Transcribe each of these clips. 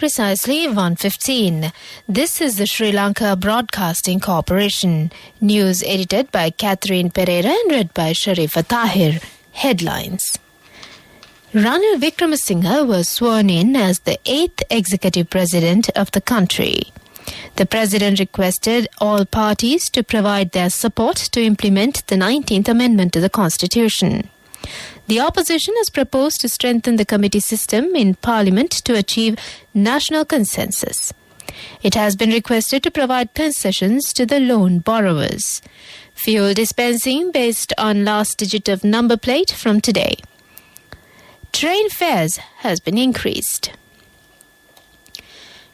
precisely 1:15. This is the Sri Lanka Broadcasting Corporation. News edited by Catherine Pereira and read by Sharifa Tahir. Headlines. Ranil Wickremesinghe was sworn in as the 8th executive president of the country. The president requested all parties to provide their support to implement the 19th Amendment to the Constitution. The opposition has proposed to strengthen the committee system in Parliament to achieve national consensus. It has been requested to provide concessions to the loan borrowers. Fuel dispensing based on last digit of number plate from today. Train fares has been increased.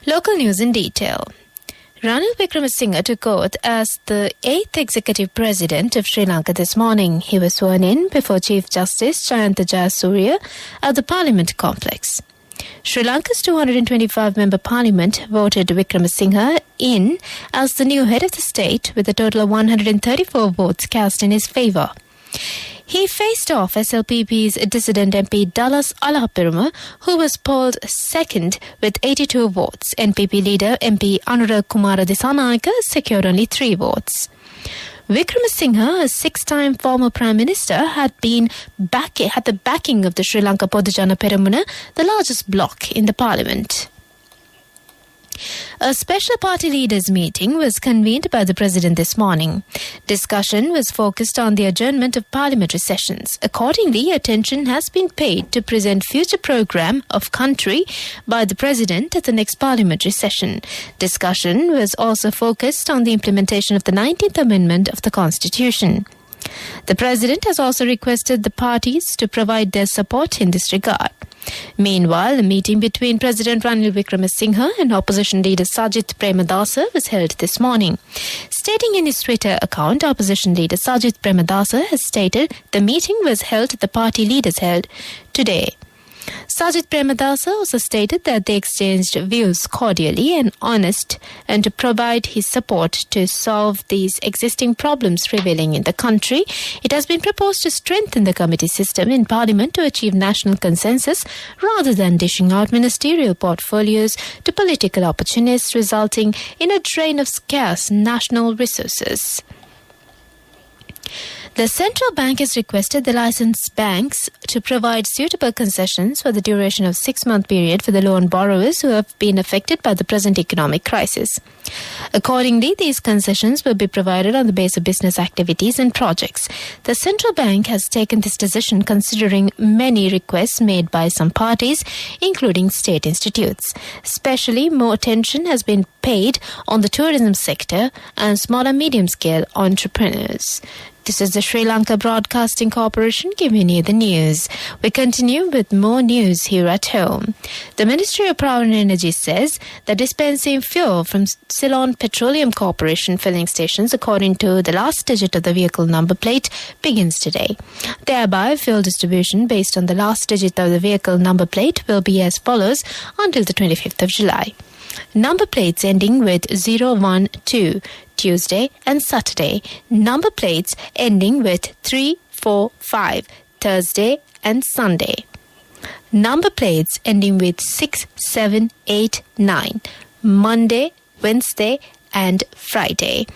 Local news in detail. Ranil Wickremesinghe took oath as the 8th executive president of Sri Lanka this morning. He was sworn in before Chief Justice Jayantha Jayasuriya at the Parliament complex. Sri Lanka's 225-member parliament voted Wickremesinghe in as the new head of the state with a total of 134 votes cast in his favour. He faced off SLBC's dissident MP Dallas Alahaperuma, who was polled second with 82 votes. NPP leader MP Anurag Kumara Disanayake secured only 3 votes. Wickremesinghe, a 6-time former Prime Minister, had the backing of the Sri Lanka Podujana Peramuna, the largest bloc in the parliament. A special party leaders meeting was convened by the President this morning. Discussion was focused on the adjournment of parliamentary sessions. Accordingly, attention has been paid to present future programme of country by the President at the next parliamentary session. Discussion was also focused on the implementation of the 19th Amendment of the Constitution. The President has also requested the parties to provide their support in this regard. Meanwhile, a meeting between President Ranil Wickremesinghe and opposition leader Sajith Premadasa was held this morning. Stating in his Twitter account, opposition leader Sajith Premadasa has stated the meeting was held at the party leaders held today. Sajith Premadasa also stated that they exchanged views cordially and honest and to provide his support to solve these existing problems prevailing in the country. It has been proposed to strengthen the committee system in Parliament to achieve national consensus rather than dishing out ministerial portfolios to political opportunists, resulting in a drain of scarce national resources. The central bank has requested the licensed banks to provide suitable concessions for the duration of 6-month period for the loan borrowers who have been affected by the present economic crisis. Accordingly, these concessions will be provided on the basis of business activities and projects. The central bank has taken this decision considering many requests made by some parties, including state institutes. Especially, more attention has been paid on the tourism sector and small and medium-scale entrepreneurs. This is the Sri Lanka Broadcasting Corporation giving you the news. We continue with more news here at home. The Ministry of Power and Energy says that dispensing fuel from Ceylon Petroleum Corporation filling stations according to the last digit of the vehicle number plate begins today. Thereby, fuel distribution based on the last digit of the vehicle number plate will be as follows until the 25th of July. Number plates ending with 012 Tuesday and Saturday. Number plates ending with 345 Thursday and Sunday. Number plates ending with 6789 Monday, Wednesday and Friday.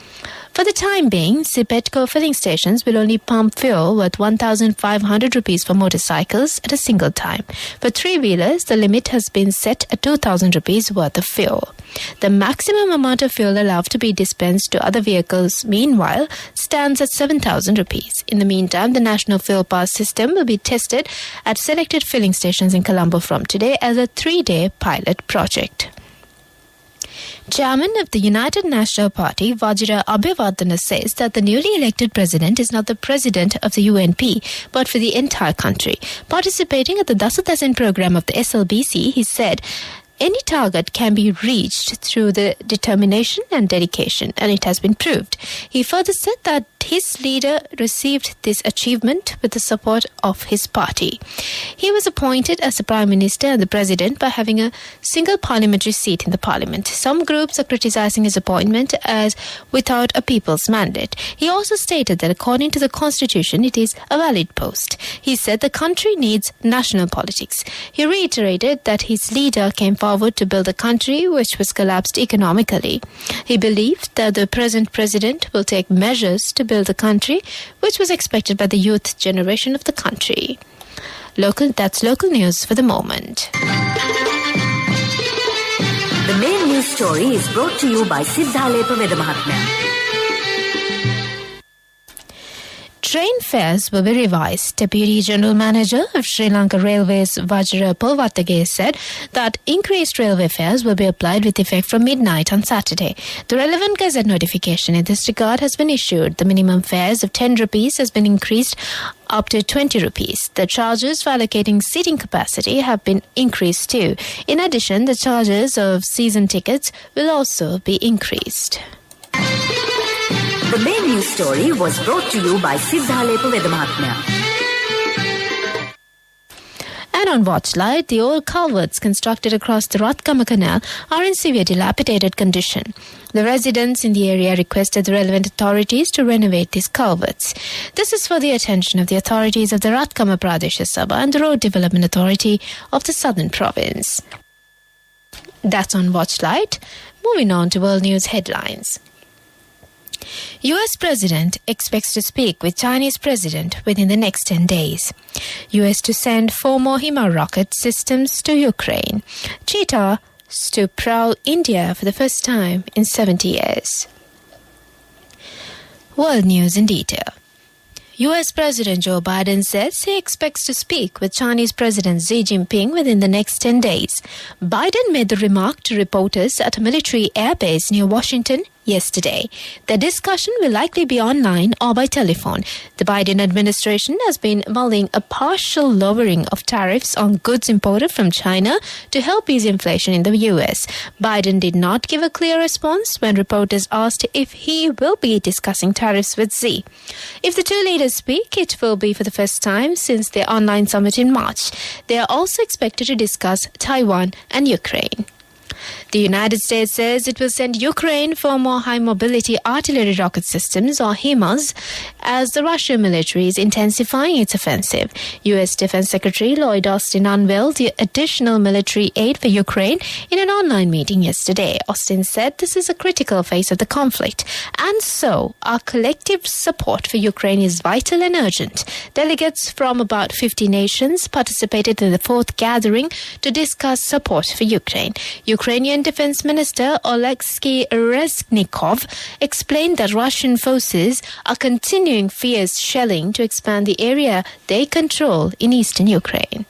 For the time being, Cipetco filling stations will only pump fuel worth 1,500 rupees for motorcycles at a single time. For 3-wheelers, the limit has been set at 2,000 rupees worth of fuel. The maximum amount of fuel allowed to be dispensed to other vehicles, meanwhile, stands at 7,000 rupees. In the meantime, the National Fuel Pass system will be tested at selected filling stations in Colombo from today as a 3-day pilot project. Chairman of the United National Party, Vajira Abhivardhana, says that the newly elected president is not the president of the UNP, but for the entire country. Participating at the Dasadasan program of the SLBC, he said, any target can be reached through the determination and dedication, and it has been proved. He further said that that his leader received this achievement with the support of his party. He was appointed as the Prime Minister and the President by having a single parliamentary seat in the Parliament. Some groups are criticizing his appointment as without a people's mandate. He also stated that according to the Constitution, it is a valid post. He said the country needs national politics. He reiterated that his leader came forward to build a country which was collapsed economically. He believed that the present president will take measures to build a country which was expected by the youth generation of the country. That's local news for the moment. The main news story is brought to you by Siddhalepa Vedamahatmya. Train fares will be revised. Deputy General Manager of Sri Lanka Railways Vajra Pulvattage said that increased railway fares will be applied with effect from midnight on Saturday. The relevant Gazette notification in this regard has been issued. The minimum fares of 10 rupees has been increased up to 20 rupees. The charges for allocating seating capacity have been increased too. In addition, the charges of season tickets will also be increased. The main news story was brought to you by Siddhalepa Vedamahatmya. And on Watchlight, the old culverts constructed across the Ratkama Canal are in severe dilapidated condition. The residents in the area requested the relevant authorities to renovate these culverts. This is for the attention of the authorities of the Ratkama Pradesha Sabha and the Road Development Authority of the Southern Province. That's on Watchlight. Moving on to world news headlines. U.S. President expects to speak with Chinese President within the next 10 days. U.S. to send 4 more HIMARS rocket systems to Ukraine. Cheetahs to prowl India for the first time in 70 years. World news in detail. U.S. President Joe Biden says he expects to speak with Chinese President Xi Jinping within the next 10 days. Biden made the remark to reporters at a military airbase near Washington yesterday. The discussion will likely be online or by telephone. The Biden administration has been mulling a partial lowering of tariffs on goods imported from China to help ease inflation in the U.S. Biden did not give a clear response when reporters asked if he will be discussing tariffs with Xi. If the two leaders speak, it will be for the first time since their online summit in March. They are also expected to discuss Taiwan and Ukraine. The United States says it will send Ukraine 4 more high-mobility artillery rocket systems, or HIMARS, as the Russian military is intensifying its offensive. U.S. Defense Secretary Lloyd Austin unveiled the additional military aid for Ukraine in an online meeting yesterday. Austin said this is a critical phase of the conflict, and so our collective support for Ukraine is vital and urgent. Delegates from about 50 nations participated in the 4th gathering to discuss support for Ukraine. Ukrainian Defense Minister Oleksiy Reznikov explained that Russian forces are continuing fierce shelling to expand the area they control in eastern Ukraine.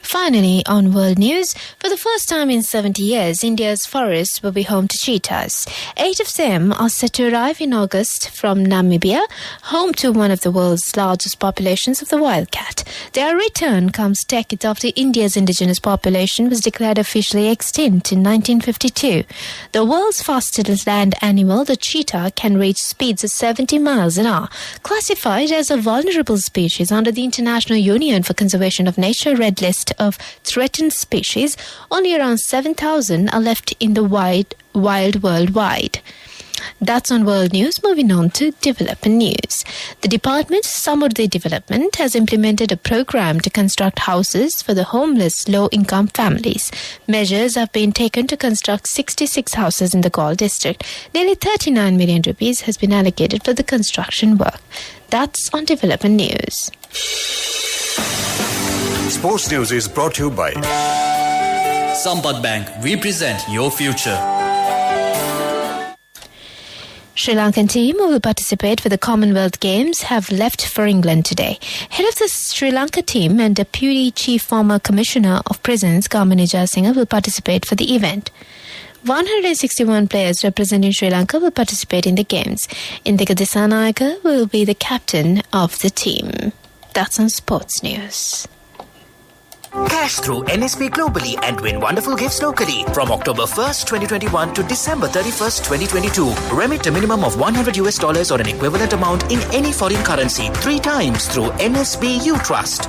Finally, on world news, for the first time in 70 years, India's forests will be home to cheetahs. 8 of them are set to arrive in August from Namibia, home to one of the world's largest populations of the wildcat. Their return comes decades after India's indigenous population was declared officially extinct in 1952. The world's fastest land animal, the cheetah, can reach speeds of 70 miles an hour. Classified as a vulnerable species under the International Union for Conservation of Nature Red List of threatened species, only around 7,000 are left in the wild worldwide. That's on world news. Moving on to development news. The Department of Samurdhi Development has implemented a program to construct houses for the homeless low-income families. Measures have been taken to construct 66 houses in the Galle district. Nearly 39 million rupees has been allocated for the construction work. That's on development news. Sports news is brought to you by Sampath Bank. We present your future. Sri Lankan team who will participate for the Commonwealth Games have left for England today. Head of the Sri Lanka team and Deputy Chief Former Commissioner of Prisons, Kamini Jayasinghe, will participate for the event. 161 players representing Sri Lanka will participate in the Games. Indika Dissanayake will be the captain of the team. That's on sports news. Cash through NSB globally and win wonderful gifts locally. From October 1st, 2021 to December 31st, 2022. Remit a minimum of $100 or an equivalent amount in any foreign currency 3 times through NSB U Trust.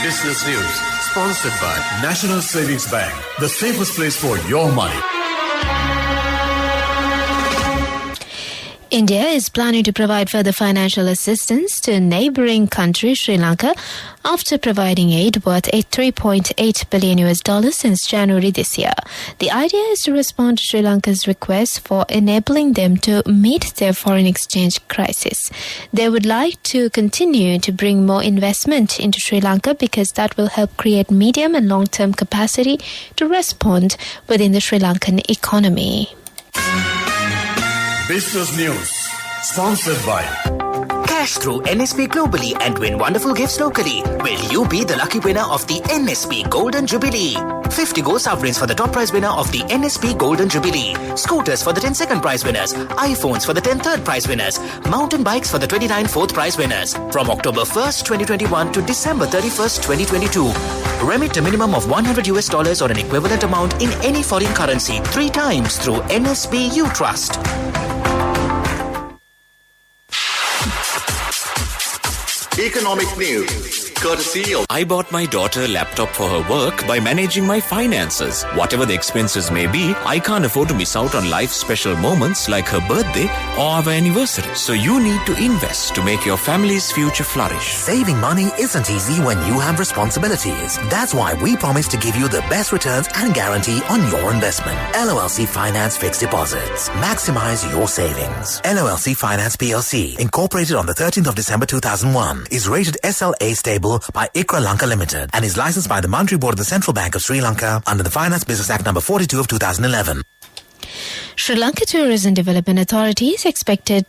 Business News, sponsored by National Savings Bank, the safest place for your money. India is planning to provide further financial assistance to neighbouring country Sri Lanka after providing aid worth $3.8 billion since January this year. The idea is to respond to Sri Lanka's request for enabling them to meet their foreign exchange crisis. They would like to continue to bring more investment into Sri Lanka because that will help create medium and long-term capacity to respond within the Sri Lankan economy. Business News, sponsored by Cash through NSB globally and win wonderful gifts locally. Will you be the lucky winner of the NSB Golden Jubilee? 50 gold sovereigns for the top prize winner of the NSB Golden Jubilee. Scooters for the 10 second prize winners. iPhones for the 10 third prize winners. Mountain bikes for the 29 fourth prize winners. From October 1st, 2021 to December 31st, 2022. Remit a minimum of $100 or an equivalent amount in any foreign currency 3 times through NSB U Trust. Economic News, courtesy of I bought my daughter a laptop for her work by managing my finances. Whatever the expenses may be, I can't afford to miss out on life's special moments like her birthday or our anniversary. So you need to invest to make your family's future flourish. Saving money isn't easy when you have responsibilities. That's why we promise to give you the best returns and guarantee on your investment. LOLC Finance Fixed Deposits. Maximize your savings. LOLC Finance PLC, incorporated on the 13th of December 2001, is rated SLA stable by ICRA Lanka Limited and is licensed by the Monetary Board of the Central Bank of Sri Lanka under the Finance Business Act number 42 of 2011. Sri Lanka Tourism Development Authority is expected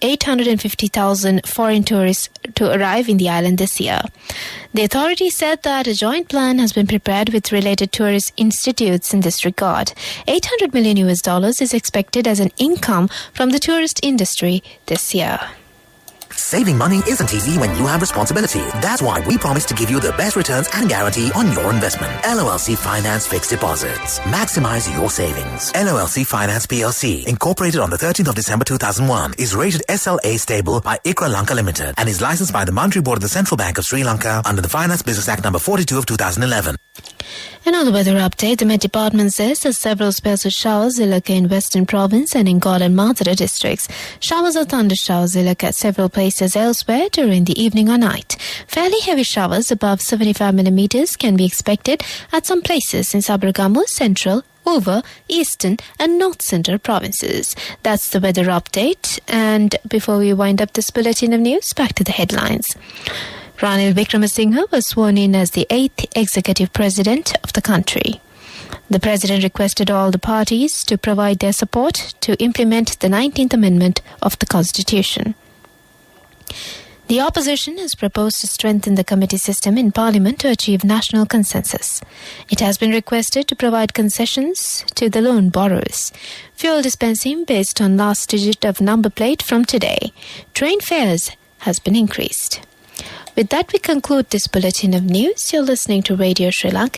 850,000 foreign tourists to arrive in the island this year. The authority said that a joint plan has been prepared with related tourist institutes in this regard. $800 million is expected as an income from the tourist industry this year. Saving money isn't easy when you have responsibility. That's why we promise to give you the best returns and guarantee on your investment. LOLC Finance Fixed Deposits. Maximize your savings. LOLC Finance PLC, incorporated on the 13th of December 2001, is rated SLA stable by ICRA Lanka Limited and is licensed by the Monetary Board of the Central Bank of Sri Lanka under the Finance Business Act number 42 of 2011. And on the weather update, the Met Department says that several spells of showers will occur in Western Province and in God and Madura districts. Showers or thunder showers will occur at several places elsewhere during the evening or night. Fairly heavy showers above 75 millimeters can be expected at some places in Sabaragamu, Central, over Eastern and North Central provinces. That's the weather update. And before we wind up this bulletin of news, back to the headlines. Ranil Wickremesinghe was sworn in as the 8th executive president of the country. The president requested all the parties to provide their support to implement the 19th Amendment of the Constitution. The opposition has proposed to strengthen the committee system in Parliament to achieve national consensus. It has been requested to provide concessions to the loan borrowers. Fuel dispensing based on last digit of number plate from today. Train fares has been increased. With that, we conclude this bulletin of news. You're listening to Radio Sri Lanka.